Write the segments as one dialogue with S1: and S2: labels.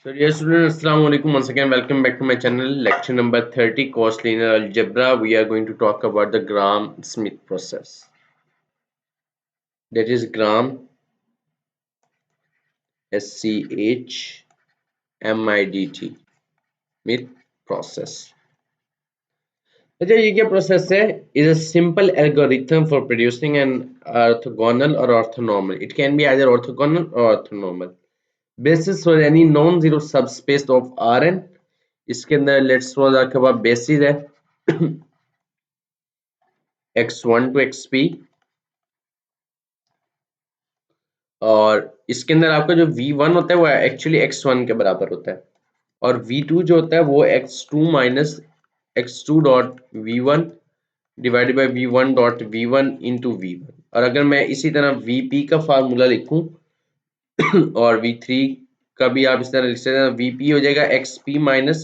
S1: So dear students, Assalamu alaikum. Once again, welcome back to my channel. Lecture number 30, Cost Linear Algebra. We are going to talk about the Gram-Schmidt process. That is Gram-Schmidt Schmidt process. अच्छा ये क्या process है? Is a simple algorithm for producing an orthogonal or orthonormal. It can be either orthogonal or orthonormal. Basis for any non-zero subspace of Rn. इसके अंदर let's suppose आपके पास basis है x1 to xp और इसके अंदर आपका जो v1 होता है वो एक्चुअली x1 के बराबर होता है और v2 जो होता है वो x2 minus x2 dot v1 divided by v1 dot v1 into v1 और अगर मैं इसी तरह vp का फार्मूला लिखूं और v3 का भी आप इस तरह लिख सकते हैं vp हो जाएगा xp minus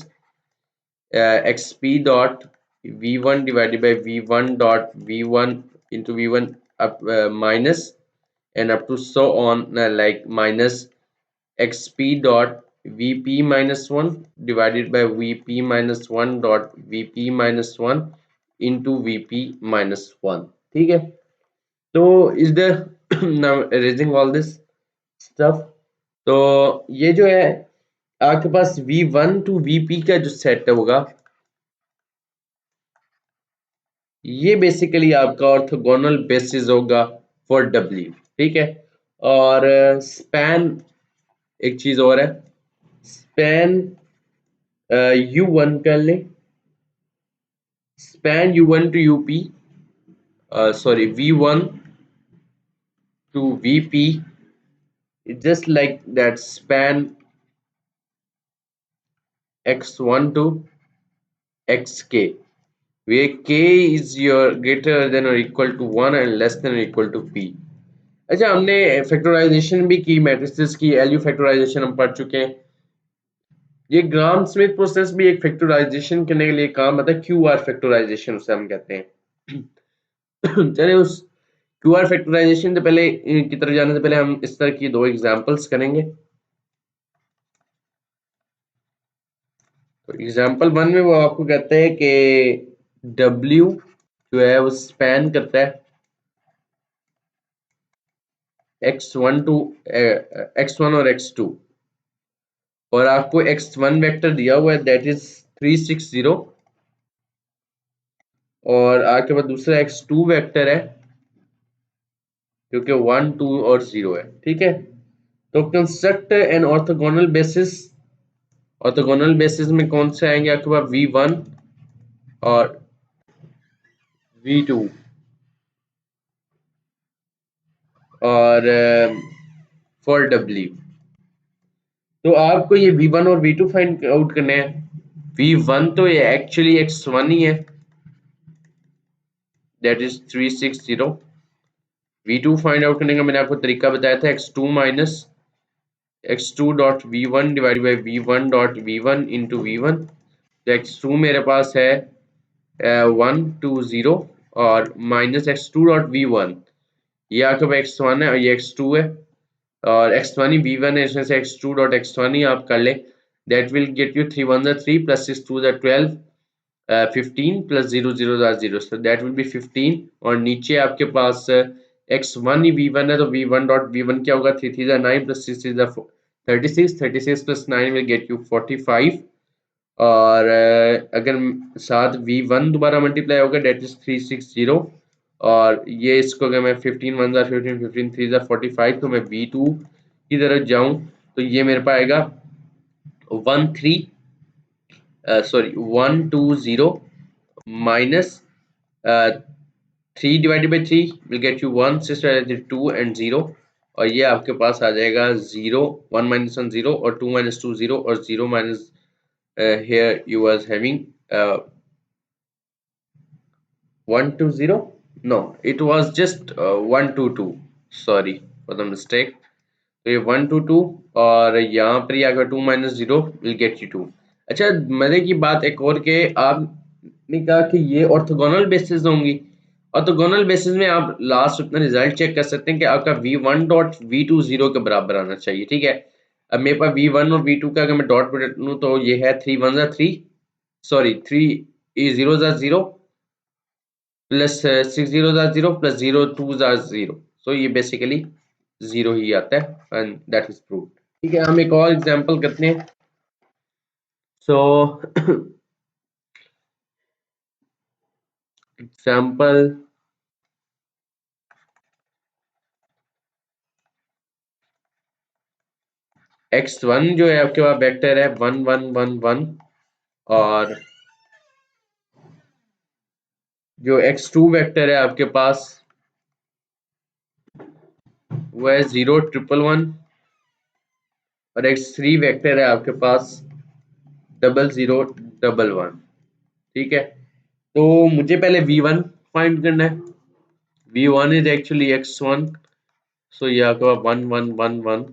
S1: xp dot v1 divided by v1 dot v1 into v1 up minus and up to so on like minus xp dot vp minus 1 divided by vp minus 1 dot vp minus 1 into vp minus 1 ठीक है तो is the now erasing all this stuff तो ये जो है आपके पास v1 to vp का जो सेट होगा ये बेसिकली आपका ऑर्थोगोनल बेसिस होगा फॉर W ठीक है और स्पैन एक चीज और है स्पैन U1 कर ले span U1 to UP sorry V1 to VP just like that span X1 to XK where K is your greater than or equal to 1 and less than or equal to P अच्छा हमने factorisation भी की matrices की LU factorisation हम पढ़ चुके हैं ये ग्राम स्मिथ प्रोसेस भी एक फैक्टराइजेशन करने के लिए काम आता है क्यूआर फैक्टराइजेशन उसे हम कहते हैं चलिए उस क्यूआर फैक्टराइजेशन से पहले की तरफ जाने से पहले हम इस तरह की दो एग्जांपल्स करेंगे तो एग्जांपल 1 में वो आपको कहते हैं कि W जो है वो स्पैन करता है x1 टू x1 और x2 और आपको x1 वेक्टर दिया हुआ है दैट इज 360 और आपके पास दूसरा x2 वेक्टर है क्योंकि 1 2 और 0 है ठीक है तो कंस्ट्रक्ट एन ऑर्थोगोनल बेसिस में कौन से आएंगे आपके पास v1 और v2 और फॉर w तो आपको ये v1 और v2 फाइंड आउट करने हैं v1 तो ये एक्चुअली x1 ही है that is 360 v2 find out करने का मैंने आपको तरीका बताया था x2 minus x2 dot v1 divided by v1 dot v1 into v1 तो x2 मेरे पास है 1 2 0 और माइनस x2 डॉट v1 ये आपके पास x1 है और ये x2 है और x1 ही v1 है इसमें से x2 डॉट x1 ही आप कर ले that will get you 3 1 3 plus 6 2 12 15 plus 0 0 0 so that will B 15 और नीचे आपके पास x1 ही v1 है तो v1 डॉट v1 क्या होगा 3 3 9 plus 6 6 36 36 plus 9 will get you 45 और अगर साथ v1 दोबारा मल्टीप्लाई होगा दैट इज 360 और ये इसको अगर मैं 15 1 15 15 3 45 तो मैं v2 की तरफ जाऊं तो ये मेरे पास आएगा 120 minus 3 divided by 3 will get you 1 6 divided by 2 and 0 और ये आपके पास आ जाएगा 0 1 minus 1 0 और 2 minus 2 0 और 0 minus here you was having 1 to 0 no it was just 1 to 2 sorry for the mistake तो ये 1 to 2 और यहाँ पर ये आएगा 2 minus 0 will get you 2 अच्छा मजे की बात एक और के आपने कहा कि ये ऑर्थोगोनल बेसिस होंगी ऑर्थोगोनल बेसिस में आप लास्ट अपना रिजल्ट चेक कर सकते हैं कि आपका v1 डॉट v2 0 के बराबर आना चाहिए ठीक है अब मेरे पास V1 और V2 का अगर मैं डॉट प्रोडक्ट लूँ तो ये है 3 1 जा 3, सॉरी 3 0 जा 0 प्लस 6 0 जा 0 प्लस 0 2 जा 0, सो ये बेसिकली 0 ही आता है एंड दैट इज प्रूव्ड। ठीक है, हम एक और एग्जांपल करते हैं। सो एग्जांपल x1 जो है आपके पास वेक्टर है 1 1 1 1, और जो x2 वेक्टर है आपके पास वो है 0 1 1 और x3 वेक्टर है आपके पास 0 0 1 1। ठीक है, तो मुझे पहले V1 फाइंड करना है। V1 इज एक्चुअली x1, सो ये आपका 1 1 1 1।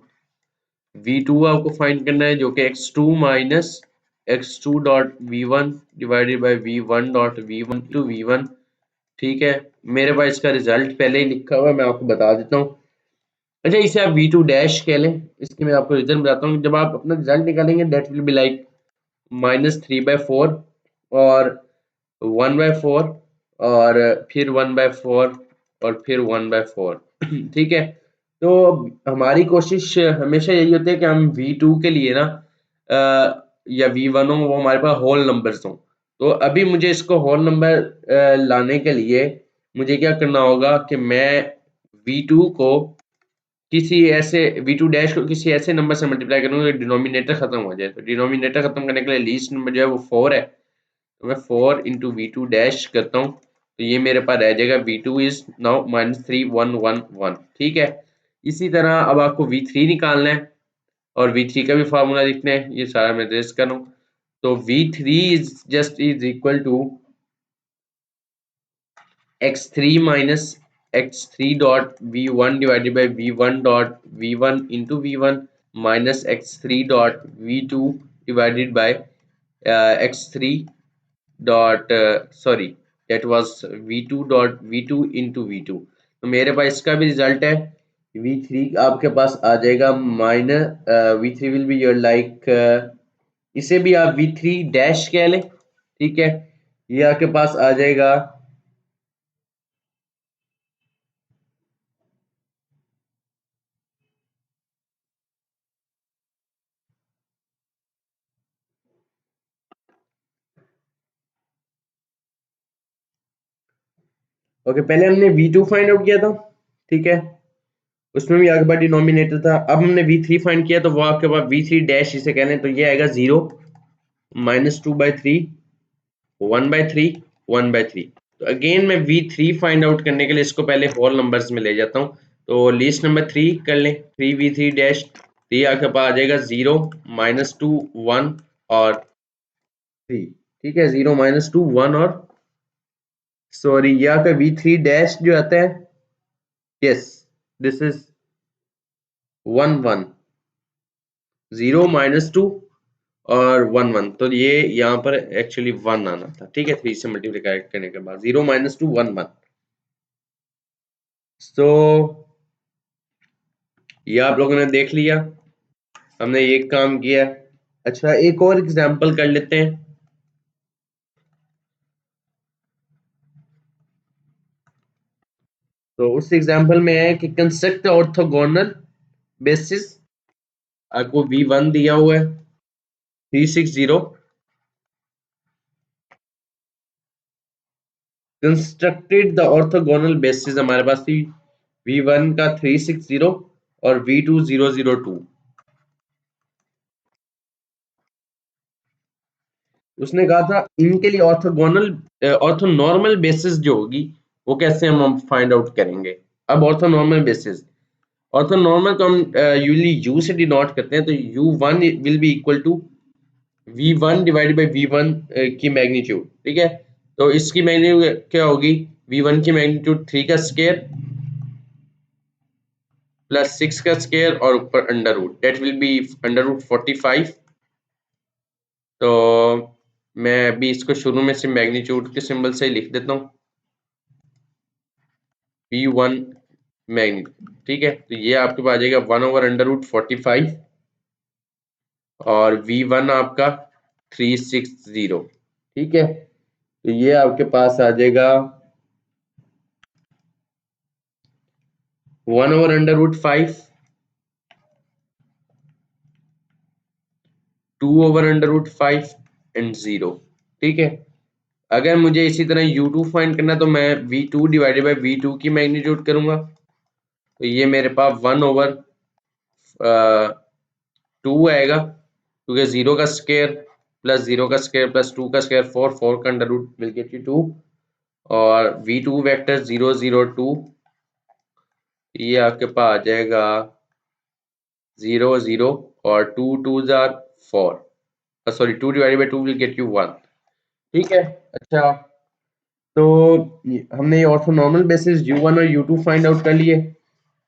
S1: V2 आपको फाइंड करना है जो कि x2 minus x2 dot V1 divided by V1 dot V1 to V1। ठीक है, मेरे पास इसका रिजल्ट पहले ही लिखा हुआ है, मैं आपको बता देता हूँ। अच्छा, इसे आप V2 डैश कह लें, इसकी मैं आपको रिजल्ट बताता हूँ। जब आप अपना रिजल्ट निकालेंगे दैट विल बी लाइक -3/4 और 1/4 और फिर 1/4 और फिर 1/4। ठीक है, तो हमारी कोशिश हमेशा यही होती है कि हम V2 के लिए ना या V1 हो वो हमारे पास होल नंबर्स हों। तो अभी मुझे इसको होल नंबर लाने के लिए मुझे क्या करना होगा कि मैं V2 को किसी ऐसे V2 डैश को किसी ऐसे नंबर से मल्टीप्लाई करूंगा कि डिनोमिनेटर खत्म हो जाए। तो डिनोमिनेटर खत्म करने के लिए लीस्ट नंबर जो है वो 4 है, तो मैं 4 इंटू V2 डैश करता हूँ, तो ये मेरे पास रह जाएगा V2 इज नाउ -3 1 1 1। ठीक है, इसी तरह अब आपको V3 निकालना है और V3 का भी फार्मूला लिखना है, ये सारा मैं रेस्ट कर रहा हूँ। तो V3 is equal to x3 minus x3 dot V1 divided by V1 dot V1 into V1 minus x3 dot V2 divided by x3 dot sorry that was V2 dot V2 into V2। तो मेरे पास इसका भी result है। V3 आपके पास आ जाएगा minus V3 will be your like, इसे भी आप V3 डैश कह लें। ठीक है, ये आपके पास आ जाएगा ओके। पहले हमने V2 फाइंड आउट किया था, ठीक है, उसमें भी आपके पास डिनोमिनेटर था। अब हमने V3 फाइंड किया तो वो आपके पास V3 डैश इसे कह लें, तो ये आएगा 0 -2/3 1/3 1/3। तो अगेन मैं V3 फाइंड आउट करने के लिए इसको पहले होल नंबर्स में ले जाता हूँ। तो लिस्ट नंबर 3 कर लें, 3V3 डैश, तो ये आपके पास आ जाएगा 0 -2 1 और 3। ठीक है, 0 -2 1 और सॉरी ये आपका V3 डैश जो आता है, यस दिस इज 1 1 0 -2 और 1 1, तो ये यहाँ पर एक्चुअली 1 आना था। ठीक है, 3 से मल्टीप्लाई करने के बाद 0 -2 1 1। सो ये आप लोगों ने देख लिया, हमने ये काम किया। अच्छा, एक और एग्जांपल कर लेते हैं। तो उस एग्जांपल में है कि कंस्ट्रक्ट ऑर्थोगोनल बेसिस, आपको V1 दिया हुआ है 360, कंस्ट्रक्टेड द ऑर्थोगोनल बेसिस हमारे पास थी V1 का 360 और V2 002। उसने कहा था इनके लिए ऑर्थोगोनल ऑर्थोनॉर्मल बेसिस जो होगी वो कैसे हम फाइंड आउट करेंगे। अब ऑर्थोनॉर्मल बेसिस, ऑर्थोनॉर्मल को हम यूजली यू से डिनोट करते हैं, तो U1 will be equal to V1 divided by V1 की मैग्नीट्यूड। ठीक है, तो इसकी मैग्नीट्यूड क्या होगी, V1 की मैग्नीट्यूड 3 का स्क्वायर प्लस 6 का स्क्वायर और ऊपर under root, that will be under root 45। तो मैं अभी इसको शुरू में से मैग्नीट्यूड के सिंबल से ही लिख देता हूँ, V1 मैग्नीट्यूड। ठीक है, तो ये आपके पास आ जाएगा 1/√45 और V1 आपका 360। ठीक है, तो ये आपके पास आ जाएगा 1/√5, 2/√5 एंड 0। ठीक है, अगर मुझे इसी तरह U2 फाइंड करना तो मैं V2 डिवाइडेड बाई V2 की मैग्नीट्यूड करूंगा, तो ये मेरे पास 1/2 आएगा, क्योंकि 0 का स्क्वायर प्लस 0 का स्क्वायर प्लस 2 का स्क्वायर 4, 4 का under root will get you 2, और V2 वेक्टर 0 0 2, ये आपके पास आ जाएगा 0 0 और 2 2 jar 4, sorry 2 divided by 2 will get you 1। ठीक है, अच्छा, तो हमने ये ऑर्थोनॉर्मल बेसिस U1 और U2 फाइंड आउट कर लिए।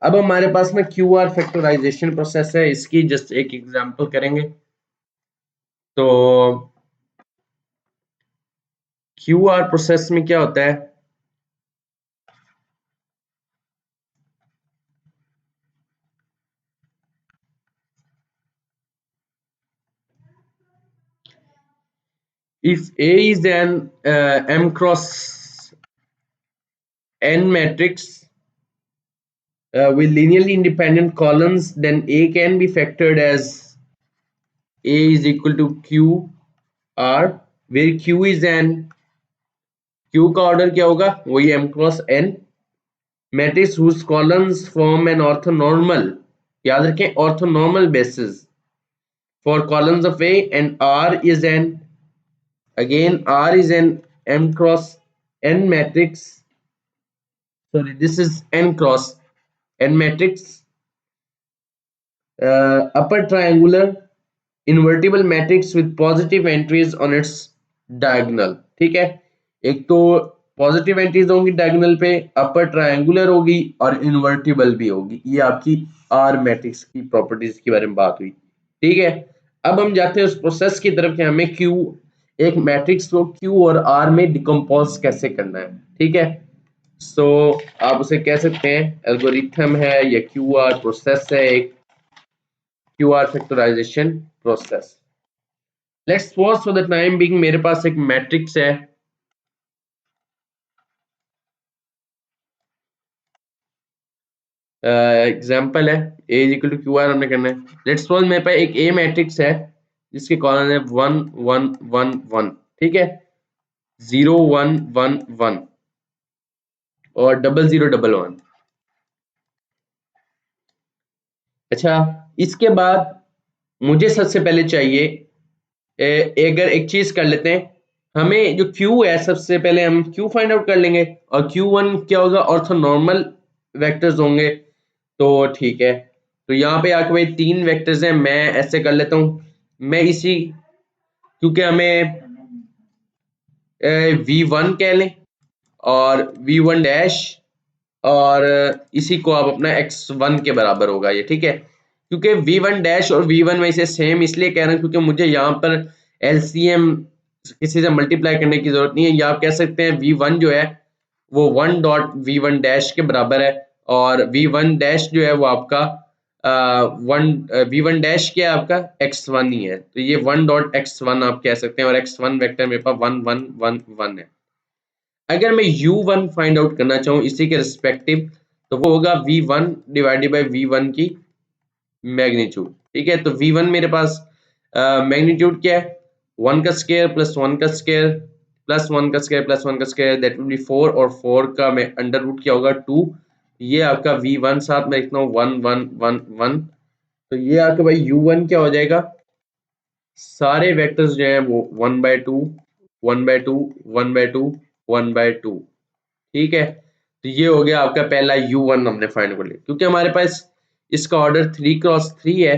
S1: अब हमारे पास में QR फैक्टराइजेशन प्रोसेस है, इसकी जस्ट एक एग्जांपल करेंगे। तो QR प्रोसेस में क्या होता है, if A is an M cross N matrix with linearly independent columns, then A can be factored as A is equal to QR, where Q is an, Q का order क्या होगा, वही M cross N matrix whose columns form an orthonormal, याद रखें orthonormal basis for columns of A, and R is an, again R is an M cross N matrix, sorry this is N cross N matrix, upper triangular invertible matrix with positive entries on its diagonal। ठीक है, एक तो positive entries होंगी diagonal पे, upper triangular होगी और invertible भी होगी। ये आपकी आर मैट्रिक्स की प्रॉपर्टीज के बारे में बात हुई। ठीक है, अब हम जाते हैं उस प्रोसेस की तरफ कि हमें क्यू, एक मैट्रिक्स को क्यू और आर में डिकम्पोज कैसे करना है। ठीक है, सो आप उसे कह सकते हैं एल्गोरिथम है या क्यू आर प्रोसेस है, एक Q R factorization process. Let's suppose for the time being मेरे पास एक मैट्रिक्स है, एग्जांपल है A is equal to Q R हमने करना है। लेट्स सपोज मेरे पास एक A मैट्रिक्स है जिसके कॉलम है 1 1 1 1। ठीक है, 0 1 1 1 और 0 0 1 1। अच्छा, इसके बाद मुझे सबसे पहले चाहिए, अगर एक चीज कर लेते हैं, हमें जो Q है सबसे पहले हम Q फाइंड आउट कर लेंगे, और Q1 क्या होगा, ऑर्थोनॉर्मल वेक्टर्स होंगे। तो ठीक है, तो यहाँ पे आके भाई 3 वेक्टर्स हैं, मैं ऐसे कर लेता हूँ, मैं इसी, क्योंकि हमें V1 कह लें और V1 डैश, और इसी को आप अपना x1 के बराबर होगा ये। ठीक है, क्योंकि V1 डैश और V1 में इसे सेम इसलिए कह रहे हैं क्योंकि मुझे यहाँ पर LCM किसी से मल्टीप्लाई करने की जरूरत नहीं है, या आप कह सकते हैं V1 जो है वो 1 डॉट V1 डैश के बराबर है, और V1 डैश जो है वो आपका V1 डैश क्या है आपका x1 ही है, तो ये 1 डॉट x1 आप कह सकते हैं, और x1 वेक्टर मेरे पास 1 1 1 1 है। अगर मैं U1 फाइंड आउट करना चाहूँ इसी के रिस्पेक्टिव, तो वो होगा V1 डिवाइडेड बाई V1 की मैग्नीट्यूड। ठीक है, तो V1 मेरे पास मैग्नीट्यूड क्या है, 1 का स्क्वायर प्लस 1 का स्क्वायर प्लस 1 का स्क्वायर प्लस 1 का स्क्वायर, दैट विल बी 4, और 4 का मैं अंडर रूट क्या होगा 2। ये आपका V1, साथ में लिखता हूँ 1 1 1 1, तो ये आपका भाई U1 क्या हो जाएगा, सारे वेक्टर्स जो है वो 1/2 1/2 1/2 1/2। ठीक है, तो ये हो गया आपका पहला U1 हमने फाइंड कर लिया, क्योंकि हमारे पास इसका ऑर्डर 3x3 है,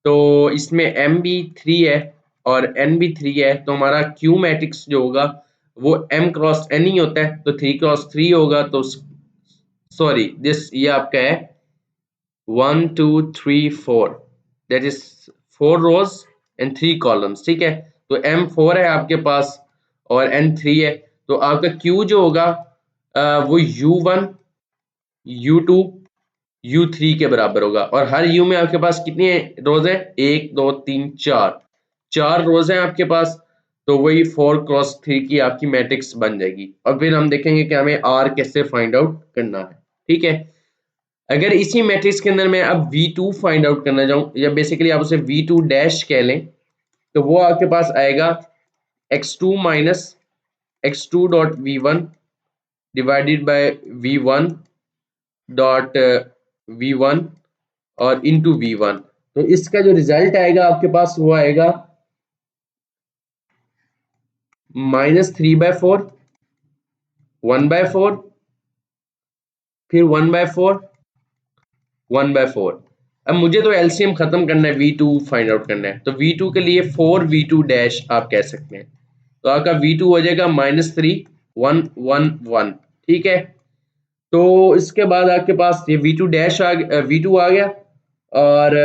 S1: तो इसमें M भी 3 है और N भी 3 है, तो हमारा Q मैट्रिक्स जो होगा वो M क्रॉस N ही होता है, तो 3x3 होगा, तो सॉरी दिस ये आपका है 1 2 3 4, that is 4 rows and 3 columns. ठीक है, तो M4 है आपके पास और N3 है, तो आपका Q जो होगा वो U1 U2 U3 के बराबर होगा। और हर U में आपके पास कितनी रोज है, 1 2 3 4, 4 रोज हैं आपके पास, तो वही 4x3 की आपकी मैट्रिक्स बन जाएगी। और फिर हम देखेंगे कि हमें R कैसे फाइंड आउट करना है। ठीक है, अगर इसी मैट्रिक्स के अंदर मैं अब V2 फाइंड आउट करना चाहूँ, या बेसिकली आप उसे V2 डैश कह लें, तो वो आपके पास आएगा x2 minus x2 dot V1 divided by V1 dot V1 और इंटू V1। तो इसका जो रिजल्ट आएगा आपके पास वो आएगा -3/4, 1/4, फिर 1/4, 1/4। अब मुझे तो एलसीएम खत्म करना है, V2 फाइंड आउट करना है, तो V2 के लिए 4V2 डैश आप कह सकते हैं। तो आपका V2 हो जाएगा -3 1 1 1। ठीक है, तो इसके बाद आपके पास ये V2 डैश V2 आ गया। और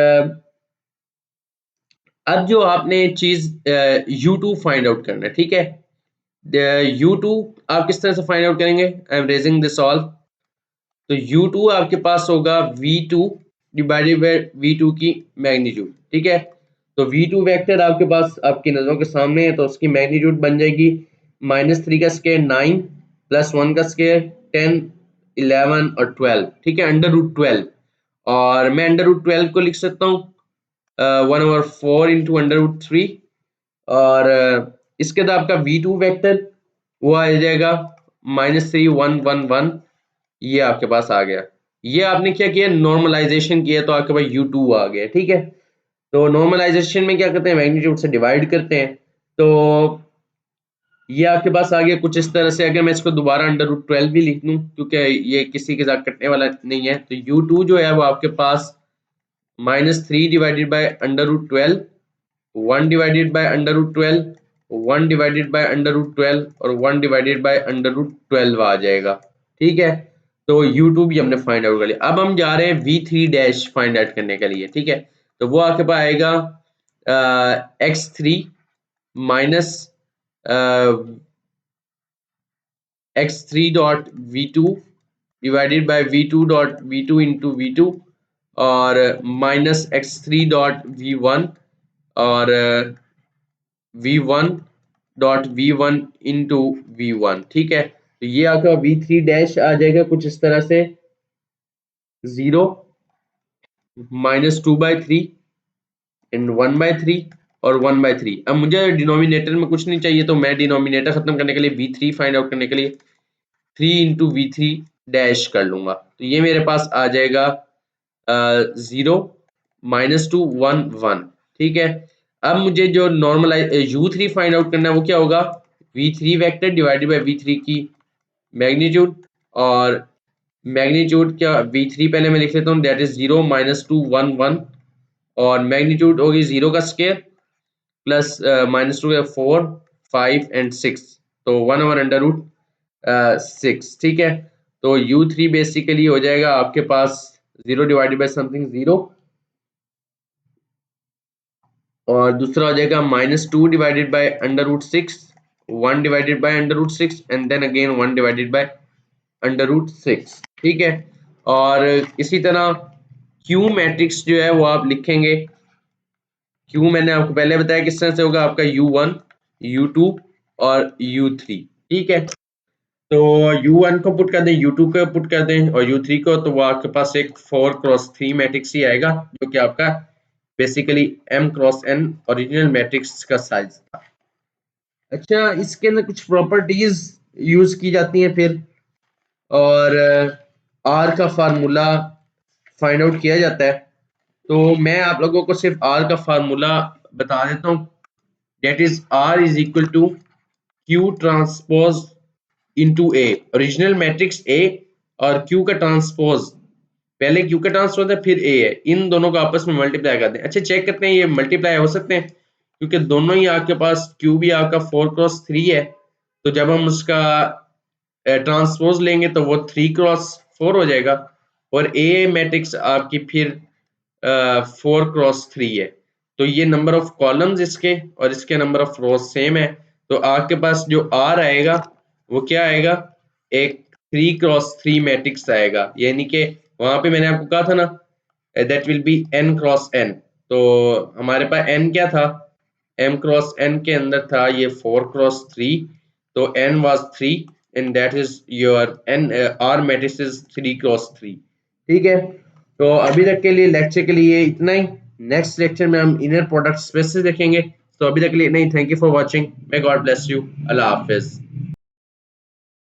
S1: अब जो आपने चीज U2 फाइंड आउट करना है। ठीक है, U2 आप किस तरह से फाइंड आउट करेंगे, I am raising this all. तो U2 आपके पास होगा V2 डिवाइडेड बाय V2 की मैग्नीट्यूड। ठीक है, तो V2 वेक्टर आपके पास आपकी नजरों के सामने है, तो उसकी मैग्नीट्यूड बन जाएगी -3 का स्क्वायर 9 प्लस 1 का स्क्वायर 10 11 और 12। ठीक है, √12। और मैं √12 को लिख सकता हूँ 1/4 इंटू √3। और इसके बाद आपका V2 वेक्टर वो आ जाएगा -3 1 1 1। ये आपके पास आ गया। ये आपने क्या किया, नॉर्मलाइजेशन किया, तो आपके पास U2 आ गया। ठीक है, तो नॉर्मलाइजेशन में क्या करते हैं, मैग्नीट्यूड से डिवाइड करते हैं। तो ये आपके पास आ गया कुछ इस तरह से। अगर मैं इसको दोबारा √12 भी लिख दूं, क्योंकि ये किसी के साथ कटने वाला नहीं है, तो U2 जो है वो आपके पास -3 divided by √12, 1 divided bye √12, 1 divided bye √12 और 1 डिवाइडेड बाय √12 आ जाएगा। ठीक है, तो U2 भी हमने फाइंड आउट कर लिया। अब हम जा रहे हैं V3 डैश फाइंड आउट करने के लिए। ठीक है, तो वो आपके पास आएगा x3 minus x3 dot V2 divided bye V2 dot V2 into V2 और -x3 डॉट V1 और V1 dot V1 into V1। ठीक है, तो ये आपका V3 डैश आ जाएगा कुछ इस तरह से 0 -2/3 एंड 1/3 और 1/3। अब मुझे डिनोमिनेटर में कुछ नहीं चाहिए, तो मैं डिनोमिनेटर खत्म करने के लिए V3 फाइंड आउट करने के लिए 3 इंटू V3 डैश कर लूंगा। तो ये मेरे पास आ जाएगा 0 -2 1 1। ठीक है, अब मुझे जो नॉर्मलाइज U3 फाइंड आउट करना है वो क्या होगा, V3 vector divided by V3 की मैग्नीट्यूड। और मैग्नीट्यूड क्या, V3 पहले मैं लिख लेता हूँ, दैट इज 0 -2 1 1। और मैग्नीट्यूड होगी 0 का स्क्वायर प्लस -2 का 4 5 एंड 6, तो 1/√6। ठीक है, तो U3 बेसिकली हो जाएगा आपके पास 0 डिवाइडेड बाय समथिंग 0, और दूसरा हो जाएगा -2 divided by √6, 1 divided by √6 and then again 1 divided by √6। ठीक है, और इसी तरह Q मैट्रिक्स जो है वो आप लिखेंगे। Q मैंने आपको पहले बताया किस तरह से होगा, आपका U1 U2 और U3। ठीक है, तो U1 को पुट कर दें, U2 को पुट कर दें और U3 को, तो वो आपके पास एक 4x3 मैट्रिक्स ही आएगा, जो कि आपका बेसिकली m×n ओरिजिनल मैट्रिक्स का साइज था। अच्छा, इसके अंदर कुछ प्रॉपर्टीज यूज की जाती हैं फिर, और R का फार्मूला फाइंड आउट किया जाता है। तो मैं आप लोगों को सिर्फ R का फार्मूला बता देता हूँ, that is R is equal to Q transpose into A। Original matrix A और Q का ट्रांसपोज, पहले Q का ट्रांसपोज है फिर A है, इन दोनों को आपस में मल्टीप्लाई कर दें। अच्छा, चेक करते हैं ये मल्टीप्लाई हो सकते हैं, क्योंकि दोनों ही आपके पास Q भी आपका 4x3 है, तो जब हम उसका ट्रांसपोज लेंगे तो वो 3x4 हो जाएगा, और A मैट्रिक्स आपकी फिर 4x3 है। तो ये नंबर ऑफ कॉलम्स इसके और इसके नंबर ऑफ रोज सेम है, तो आपके पास जो R आएगा वो क्या आएगा, एक 3x3 मैट्रिक्स आएगा, यानी कि वहां पे मैंने आपको कहा था ना that will B n cross n, तो हमारे पास n क्या था, m क्रॉस n के अंदर था ये 4 क्रॉस 3, तो n was 3 and that is your n, r matrix is 3 cross 3। ठीक है, तो अभी तक के लिए लेक्चर के लिए इतना ही। नेक्स्ट लेक्चर में हम इनर प्रोडक्ट स्पेसिस देखेंगे। तो अभी तक के लिए इतना ही। Thank you for watching. May God bless you. अल्लाह हाफिज।